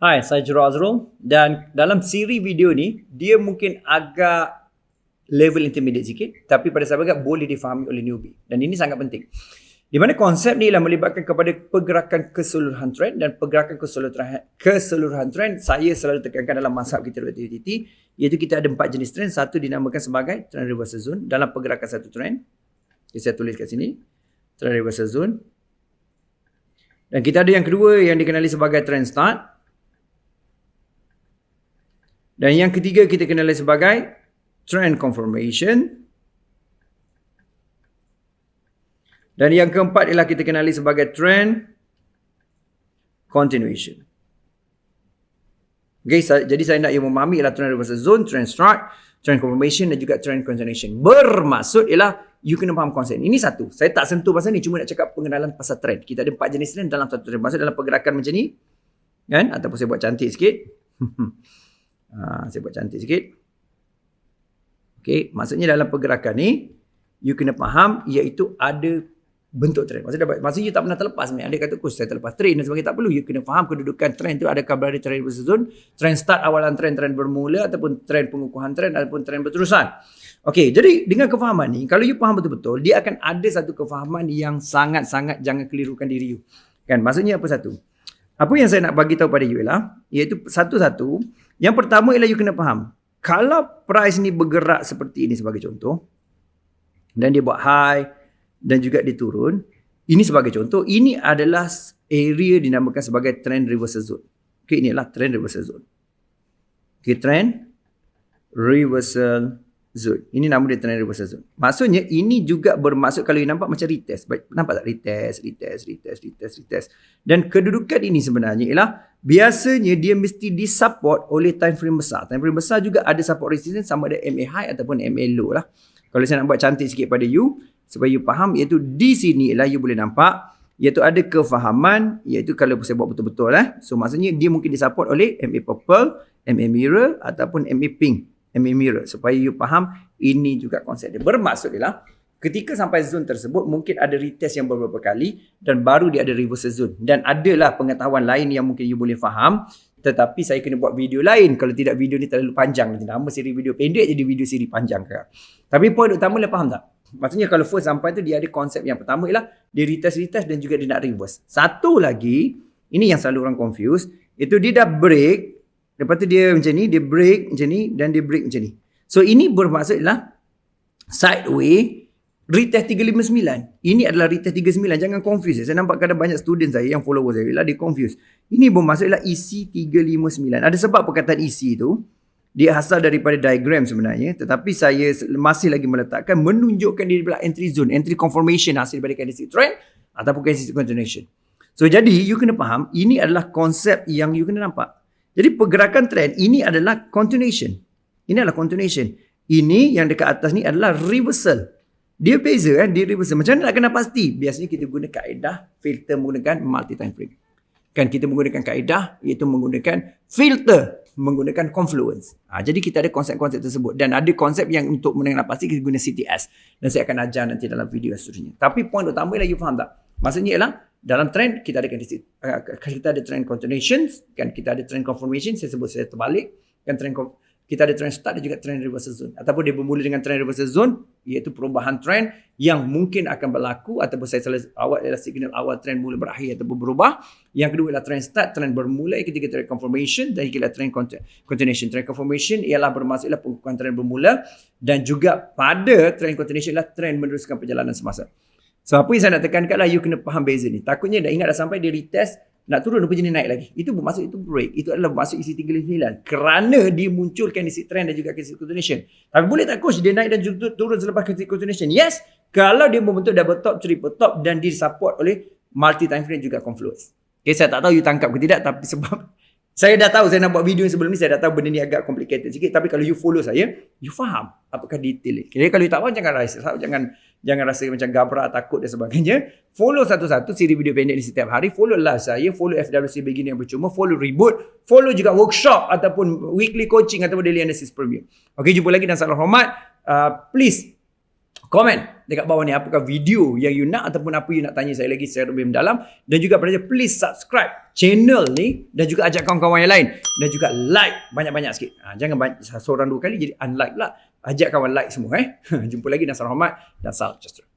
Hai, saya Jero Azrul dan dalam siri video ni, dia mungkin agak level intermediate sikit tapi pada saya agak boleh difahami oleh newbie dan ini sangat penting. Di mana konsep ni ialah melibatkan kepada pergerakan keseluruhan trend dan pergerakan keseluruhan trend saya selalu tekankan dalam mazhab kita relativity iaitu kita ada 4 jenis trend. Satu dinamakan sebagai trend reversal zone dalam pergerakan satu trend. Okay, saya tulis kat sini. Trend reversal zone. Dan kita ada yang kedua yang dikenali sebagai trend start. Dan yang ketiga kita kenali sebagai trend confirmation. Dan yang keempat ialah kita kenali sebagai trend continuation. Okay, jadi saya nak yang memahami ialah trend reversal zone, trend start, trend confirmation dan juga trend continuation. Bermaksud ialah you kena faham konsep. Ini satu. Saya tak sentuh pasal ni, cuma nak cakap pengenalan pasal trend. Kita ada 4 jenis trend dalam satu trend. Maksud dalam pergerakan macam ni, kan? Ataupun saya buat cantik sikit. Saya buat cantik sikit. Okay, maksudnya dalam pergerakan ni, you kena faham iaitu ada bentuk trend. Maksudnya you tak pernah terlepas. Ada kata, coach saya terlepas trend dan sebagainya. Tak perlu. You kena faham kedudukan trend tu adakah berada trend reversal zone, trend start awalan trend bermula ataupun trend pengukuhan trend ataupun trend berterusan. Okay, jadi dengan kefahaman ni, kalau you faham betul-betul, dia akan ada satu kefahaman yang sangat-sangat jangan kelirukan diri you. Kan? Maksudnya apa satu? Apa yang saya nak bagi tahu pada you ialah, iaitu satu-satu. Yang pertama ialah you kena faham. Kalau price ni bergerak seperti ini sebagai contoh, dan dia buat high, dan juga dia turun, ini sebagai contoh, ini adalah area dinamakan sebagai trend reversal zone. Okay, inilah trend reversal zone. Okay, trend reversal zone. Ini nama dia trend reversal zone. Maksudnya ini juga bermaksud kalau you nampak macam retest. Nampak tak? Retest. Dan kedudukan ini sebenarnya ialah biasanya dia mesti disupport oleh time frame besar. Time frame besar juga ada support resistance sama ada MA high ataupun MA low lah. Kalau saya nak buat cantik sikit pada you supaya you faham, iaitu di sini ialah you boleh nampak iaitu ada kefahaman, iaitu kalau saya buat betul-betul so maksudnya dia mungkin disupport oleh MA purple, MA mirror ataupun MA pink, MA mirror, supaya you faham ini juga konsep dia. Bermaksud ialah ketika sampai zone tersebut mungkin ada retest yang beberapa kali dan baru dia ada reversal zone dan adalah pengetahuan lain yang mungkin you boleh faham, tetapi saya kena buat video lain kalau tidak video ni terlalu panjang. Nama siri video pendek jadi video siri panjang ke. Tapi poin utama lah, faham tak? Maksudnya kalau first sampai tu dia ada konsep yang pertama ialah dia retest dan juga dia nak reverse. Satu lagi, ini yang selalu orang confuse, itu dia dah break, lepas tu dia macam ni, dia break macam ni dan dia break macam ni. So ini bermaksud ialah sideway retest 359. Ini adalah retest 39. Jangan confuse. Saya nampak kadang banyak student saya yang follower saya dia confuse. Ini bermaksud ialah EC 359. Ada sebab perkataan EC itu dia asal daripada diagram sebenarnya, tetapi saya masih lagi meletakkan menunjukkan dia adalah entry zone, entry confirmation hasil daripada candlestick trend ataupun candlestick continuation. So jadi you kena faham ini adalah konsep yang you kena nampak. Jadi pergerakan trend ini adalah continuation. Ini adalah continuation. Ini yang dekat atas ni adalah reversal. Dia beza dia reversal. Macam mana nak kena pasti? Biasanya kita guna kaedah filter menggunakan multi time frame. Kan kita menggunakan kaedah iaitu menggunakan filter menggunakan confluence. Jadi kita ada konsep-konsep tersebut dan ada konsep yang untuk mengenal pasti kita guna CTS dan saya akan ajar nanti dalam video seterusnya. Tapi poin utama ialah you faham tak? Maksudnya ialah dalam trend kita ada trend continuation, kan kita ada trend confirmation, saya sebut saya terbalik, kan kita ada trend start dan juga trend reversal zone. Ataupun dia bermula dengan trend reversal zone, iaitu perubahan trend yang mungkin akan berlaku ataupun saya salah awal adalah signal awal trend mula berakhir ataupun berubah. Yang kedua adalah trend start, trend bermula. Yang ketiga trend confirmation dan yang ketiga trend continuation. Trend confirmation ialah bermaksud ialah pengukuhan trend bermula dan juga pada trend continuation ialah trend meneruskan perjalanan semasa. So apa yang saya nak tekankan lah, you kena faham beza ni. Takutnya dah ingat dah sampai dia retest, nak turun rupanya naik lagi. Itu bermaksud itu break. Itu adalah bermaksud isi 39. Kerana dia munculkan isi trend dan juga isi continuation. Tapi boleh tak coach dia naik dan turun selepas isi continuation? Yes. Kalau dia membentuk double top, triple top dan disupport oleh multi time frame juga confluence. Okay, saya tak tahu you tangkap ke tidak, tapi sebab saya dah tahu, saya nak buat video sebelum ni, saya dah tahu benda ni agak complicated sikit. Tapi kalau you follow saya, you faham apakah detail ni. Okay, kalau you tak faham, jangan rasa macam gabra, takut dan sebagainya. Follow satu-satu siri video pendek ni setiap hari. Follow live saya, follow FWC Beginner yang bercuma, follow Reboot, follow juga workshop ataupun weekly coaching ataupun daily analysis premium. Okay, jumpa lagi dan salam hormat. Please komen dekat bawah ni apakah video yang you nak ataupun apa you nak tanya saya lagi secara lebih mendalam. Dan juga pelajar please subscribe channel ni dan juga ajak kawan-kawan yang lain dan juga like banyak-banyak sikit. Jangan seorang 2 kali jadi unlike pula. Ajak kawan like semua. Jumpa lagi dan salam hormat dan salam sejahtera.